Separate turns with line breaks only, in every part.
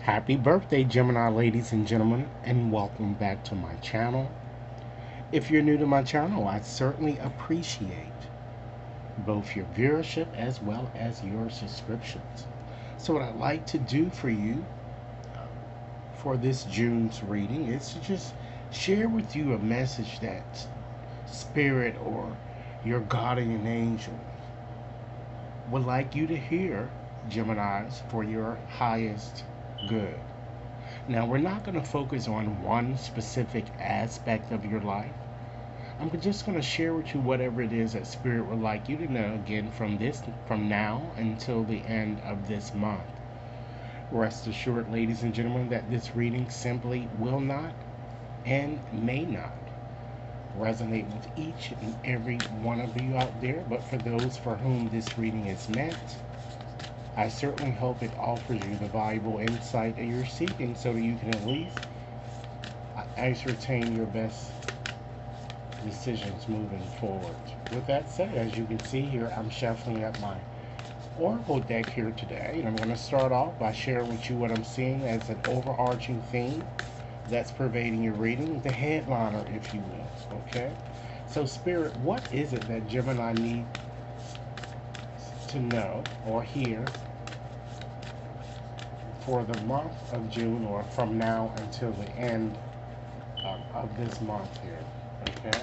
Happy birthday, Gemini, ladies and gentlemen, and welcome back to my channel. If you're new to my channel, I certainly appreciate both your viewership as well as your subscriptions. So, what I'd like to do for you for this June's reading is to just share with you a message that Spirit or your guardian angel would like you to hear, Geminis, for your highest good. Now, we're not going to focus on one specific aspect of your life. I'm just going to share with you whatever it is that Spirit would like you to know again from now until the end of this month. Rest assured, ladies and gentlemen, that this reading simply will not and may not resonate with each and every one of you out there, but for those for whom this reading is meant, I certainly hope it offers you the valuable insight that you're seeking so that you can at least ascertain your best decisions moving forward. With that said, as you can see here, I'm shuffling up my Oracle deck here today, and I'm going to start off by sharing with you what I'm seeing as an overarching theme that's pervading your reading, the headliner, if you will. Okay? So, Spirit, what is it that Gemini needs to know or hear for the month of June, or from now until the end of this month here? Okay?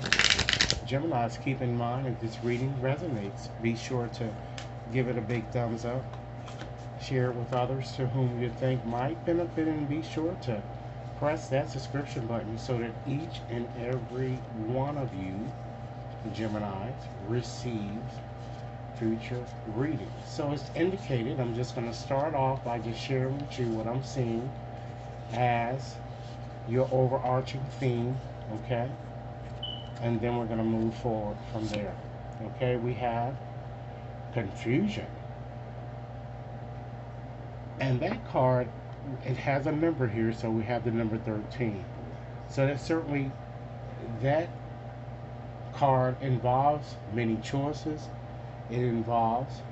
Geminis, keep in mind if this reading resonates, be sure to give it a big thumbs up. Share it with others to whom you think might benefit, and be sure to press that subscription button so that each and every one of you, Geminis, receives future readings. So as indicated, I'm just going to start off by just sharing with you what I'm seeing as your overarching theme, okay? And then we're going to move forward from there. Okay, we have confusion. And that card, it has a number here, so we have the number 13. So that certainly, that card involves many choices. It involves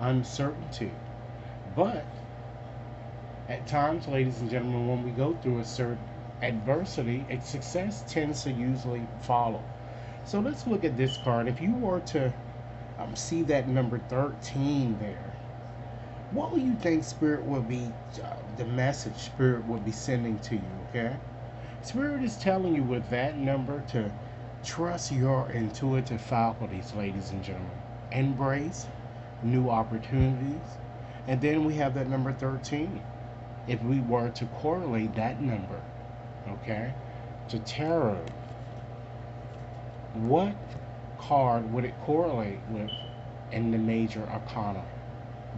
uncertainty. But at times, ladies and gentlemen, when we go through a certain adversity, success tends to usually follow. So let's look at this card. If you were to see that number 13 there, what would you think Spirit would be, the message Spirit would be sending to you, okay? Spirit is telling you with that number to trust your intuitive faculties, ladies and gentlemen. Embrace new opportunities. And then we have that number 13. If we were to correlate that number, okay, to tarot, what card would it correlate with in the major arcana?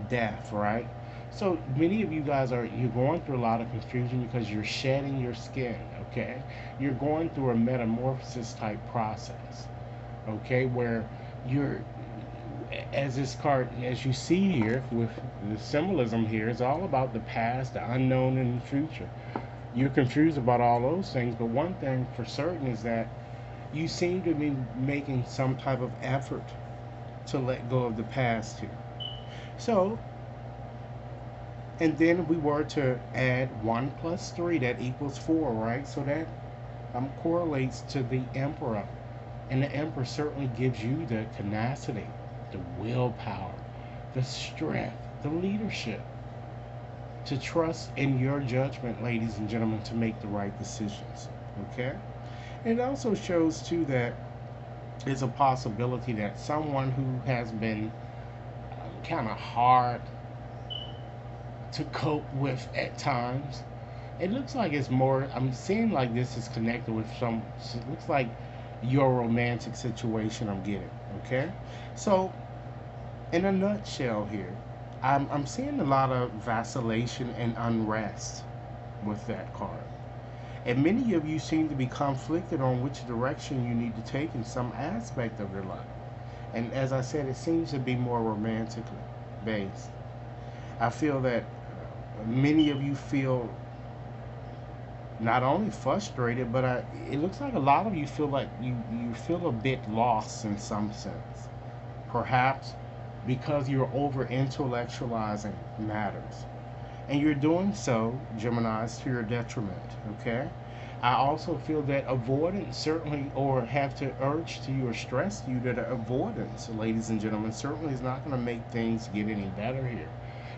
Death, right? So many of you guys you're going through a lot of confusion because you're shedding your skin, okay? You're going through a metamorphosis type process, okay, where you're, as this card, as you see here with the symbolism here, is all about the past, the unknown, and the future. You're confused about all those things, but one thing for certain is that you seem to be making some type of effort to let go of the past here. So, and then we were to add 1 plus 3, that equals 4, right? So that correlates to the Emperor. And the Emperor certainly gives you the tenacity, the willpower, the strength, the leadership to trust in your judgment, ladies and gentlemen, to make the right decisions. Okay? It also shows, too, that there's a possibility that someone who has been kind of hard to cope with at times, it looks like it's more, I'm seeing like this is connected with some, it looks like your romantic situation I'm getting, okay? So, in a nutshell here, I'm seeing a lot of vacillation and unrest with that card. And many of you seem to be conflicted on which direction you need to take in some aspect of your life. And as I said, it seems to be more romantically based. I feel that many of you feel not only frustrated, but it looks like a lot of you feel like you feel a bit lost in some sense. Perhaps because you're over intellectualizing matters. And you're doing so, Geminis, to your detriment, okay? I also feel that avoidance certainly, or have to urge to you or stress to you that avoidance, ladies and gentlemen, certainly is not going to make things get any better here.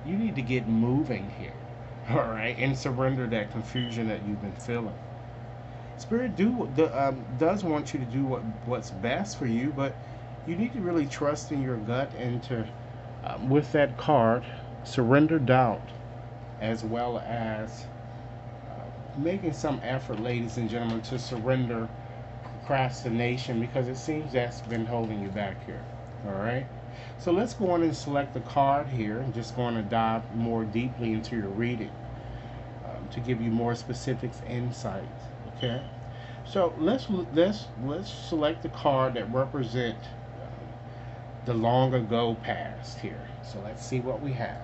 You need to get moving here, all right, and surrender that confusion that you've been feeling. Spirit does want you to do what's best for you, but you need to really trust in your gut and to, with that card, surrender doubt as well as making some effort, ladies and gentlemen, to surrender procrastination because it seems that's been holding you back here. All right. So let's go on and select the card here. I'm just going to dive more deeply into your reading to give you more specifics, insights. Okay. So let's select the card that represent the long ago past here. So let's see what we have.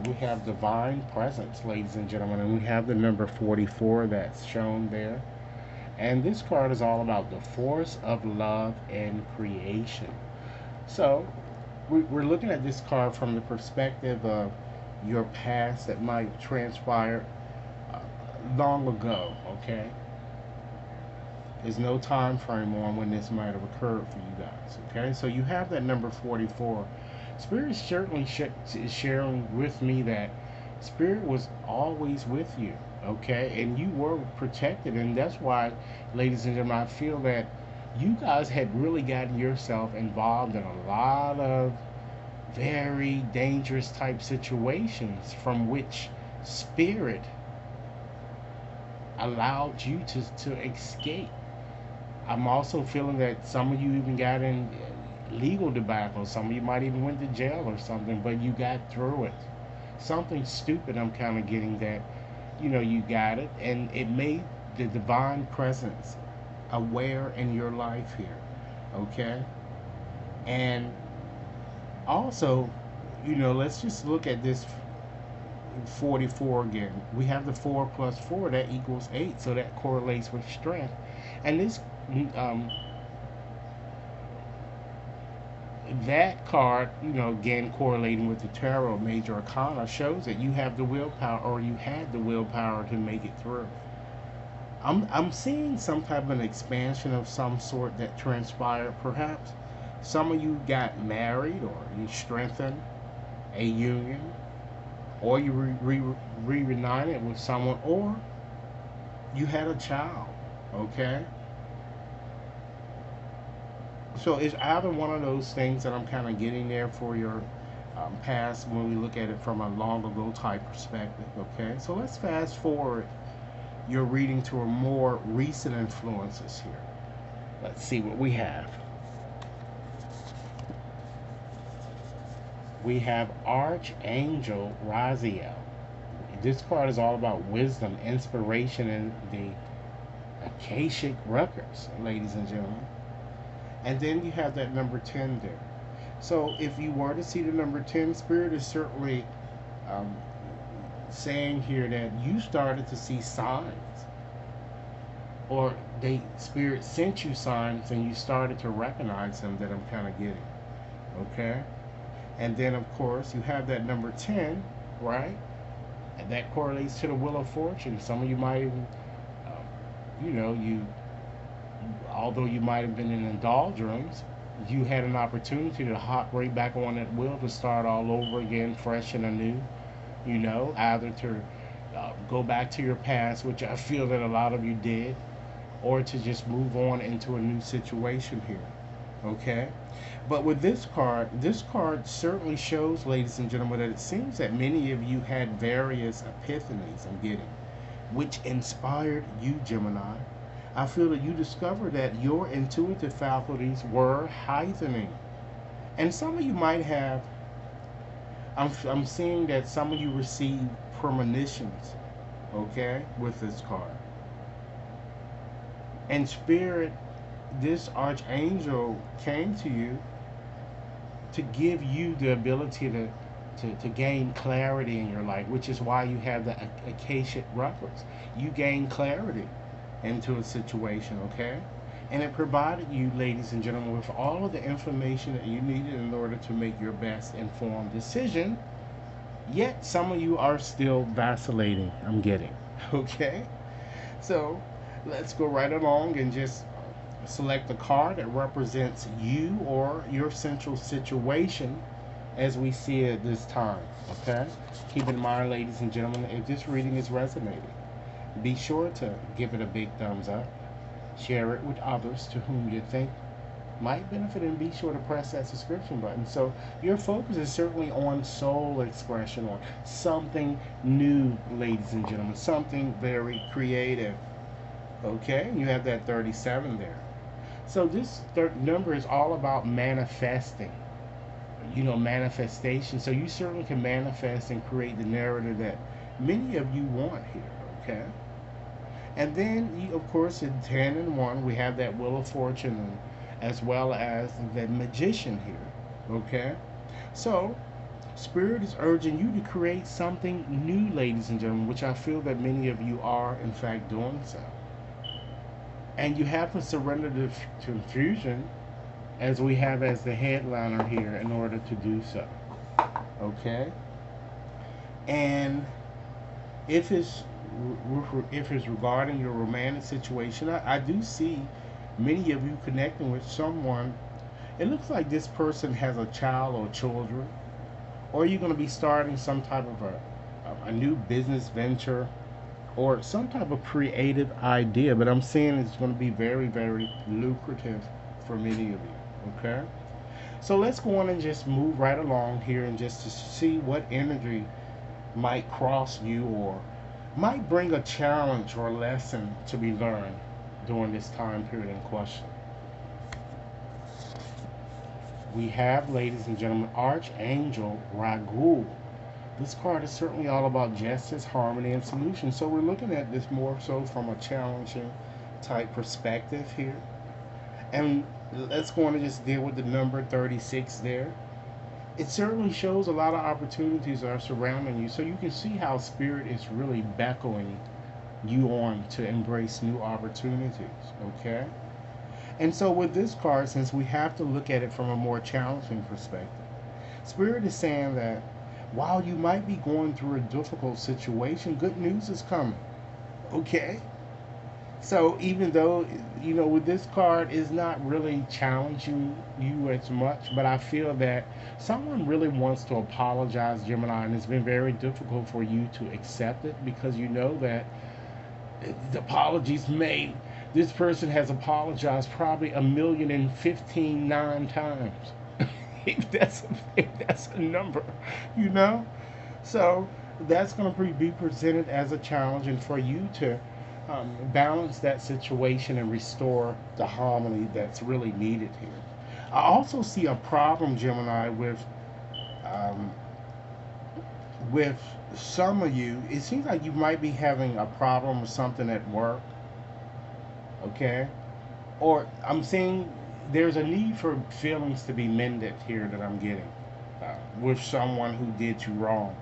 We have divine presence, ladies and gentlemen, and we have the number 44 that's shown there. And this card is all about the force of love and creation. So we're looking at this card from the perspective of your past that might transpire long ago, okay? There's no time frame on when this might have occurred for you guys, okay? So you have that number 44. Spirit certainly is sharing with me that Spirit was always with you, okay? And you were protected, and that's why, ladies and gentlemen, I feel that you guys had really gotten yourself involved in a lot of very dangerous type situations from which Spirit allowed you to escape. I'm also feeling that some of you even got in legal debacle. Some of you might even went to jail or something, but you got through it. Something stupid, I'm kind of getting that, you got it, and it made the divine presence aware in your life here, okay? And also, let's just look at this 44 again. We have the 4 plus 4, that equals 8, so that correlates with strength. And this that card, again correlating with the tarot major arcana, shows that you have the willpower, or you had the willpower to make it through. I'm seeing some type of an expansion of some sort that transpired. Perhaps some of you got married, or you strengthened a union, or you reunited with someone, or you had a child, okay? So it's either one of those things that I'm kind of getting there for your past when we look at it from a long ago type perspective, okay? So let's fast forward your reading to a more recent influences here. Let's see what we have. We have Archangel Raziel. This card is all about wisdom, inspiration, and the Akashic records, ladies and gentlemen. And then you have that number 10 there. So if you were to see the number 10, Spirit is certainly saying here that you started to see signs, or Spirit sent you signs and you started to recognize them, that I'm kind of getting, okay? And then of course you have that number 10, right? And that correlates to the Wheel of Fortune. Some of you might even, although you might have been in the doldrums, you had an opportunity to hop right back on that wheel to start all over again, fresh and anew. Either to go back to your past, which I feel that a lot of you did, or to just move on into a new situation here, okay? But with this card certainly shows, ladies and gentlemen, that it seems that many of you had various epiphanies, I'm getting, which inspired you, Gemini. I feel that you discovered that your intuitive faculties were heightening. And some of you might have, I'm seeing that some of you received premonitions, okay, with this card. And Spirit, this Archangel came to you to give you the ability to gain clarity in your life, which is why you have the Akashic records. You gain clarity into a situation, okay? And it provided you, ladies and gentlemen, with all of the information that you needed in order to make your best informed decision. Yet some of you are still vacillating, I'm getting. Okay? So let's go right along and just select a card that represents you or your central situation as we see it this time. Okay? Keep in mind, ladies and gentlemen, if this reading is resonating, be sure to give it a big thumbs up. Share it with others to whom you think might benefit, and be sure to press that subscription button. So your focus is certainly on soul expression, or something new, ladies and gentlemen, something very creative. Okay, you have that 37 there. So this third number is all about manifesting, manifestation. So you certainly can manifest and create the narrative that many of you want here. Okay. And then, of course, in 10 and 1, we have that Wheel of Fortune, as well as the Magician here. Okay? So, Spirit is urging you to create something new, ladies and gentlemen, which I feel that many of you are, in fact, doing so. And you have to surrender to confusion, as we have as the headliner here, in order to do so. Okay? And if it's regarding your romantic situation, I do see many of you connecting with someone. It looks like this person has a child or children, or you're going to be starting some type of a new business venture, or some type of creative idea. But I'm seeing it's going to be very, very lucrative for many of you. Okay? So let's go on and just move right along here, and just to see what energy might cross you, or might bring a challenge or a lesson to be learned during this time period in question. We have, ladies and gentlemen, Archangel Ragu. This card is certainly all about justice, harmony, and solution. So we're looking at this more so from a challenging type perspective here. And let's go on and just deal with the number 36 there. It certainly shows a lot of opportunities are surrounding you. So you can see how Spirit is really beckoning you on to embrace new opportunities. Okay? And so with this card, since we have to look at it from a more challenging perspective, Spirit is saying that while you might be going through a difficult situation, good news is coming. Okay? So even though, with this card is not really challenging you as much, but I feel that someone really wants to apologize, Gemini, and it's been very difficult for you to accept it, because you know that the apologies made, this person has apologized probably 1,015,9 times. if that's a number, you know? So that's going to be presented as a challenge, and for you to balance that situation and restore the harmony that's really needed here. I also see a problem, Gemini, um, with some of you. It seems like you might be having a problem with something at work. Okay, or I'm saying there's a need for feelings to be mended here that I'm getting with someone who did you wrong.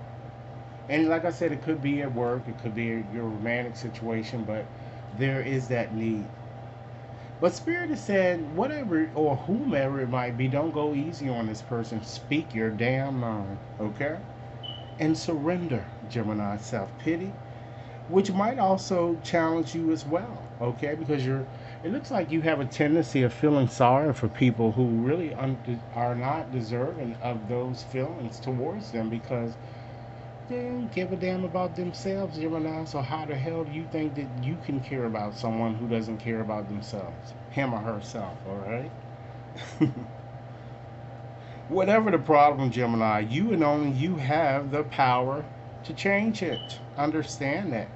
And like I said, it could be at work, it could be your romantic situation, but there is that need. But Spirit is saying, whatever or whomever it might be, don't go easy on this person. Speak your damn mind, okay? And surrender, Gemini. Self-pity, which might also challenge you as well, okay? Because it looks like you have a tendency of feeling sorry for people who really are not deserving of those feelings towards them, because they don't give a damn about themselves, Gemini. So how the hell do you think that you can care about someone who doesn't care about themselves? Him or herself, alright? Whatever the problem, Gemini, you and only you have the power to change it. Understand that.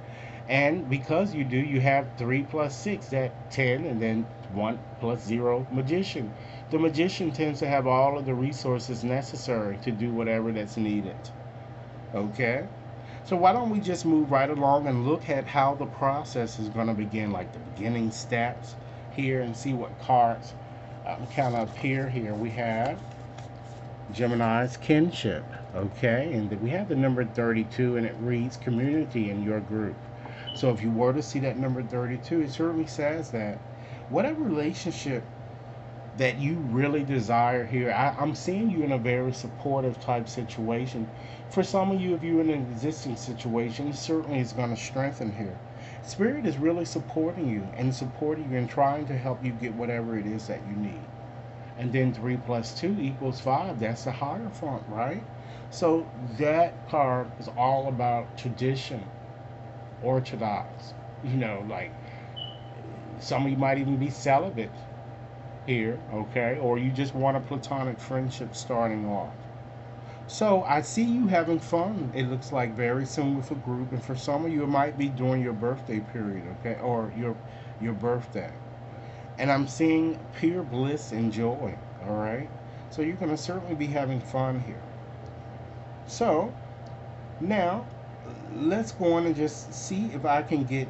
And because you do, you have 3 plus 6, that 10, and then 1 plus 0, Magician. The Magician tends to have all of the resources necessary to do whatever that's needed. Okay? So why don't we just move right along and look at how the process is going to begin, like the beginning steps here, and see what cards kind of appear here. We have Gemini's kinship, okay? And we have the number 32, and it reads community in your group. So if you were to see that number 32, it certainly says that whatever relationship that you really desire here, I'm seeing you in a very supportive type situation. For some of you, if you're in an existing situation, it certainly is going to strengthen here. Spirit is really supporting you and trying to help you get whatever it is that you need. And then 3 plus 2 equals 5. That's the higher front, right? So that card is all about tradition, orthodox. Like some of you might even be celibate here, okay? Or you just want a platonic friendship starting off. So I see you having fun. It looks like very soon with a group, and for some of you, it might be during your birthday period, okay, or your birthday. And I'm seeing pure bliss and joy. All right. So you're going to certainly be having fun here. So now let's go on and just see if I can get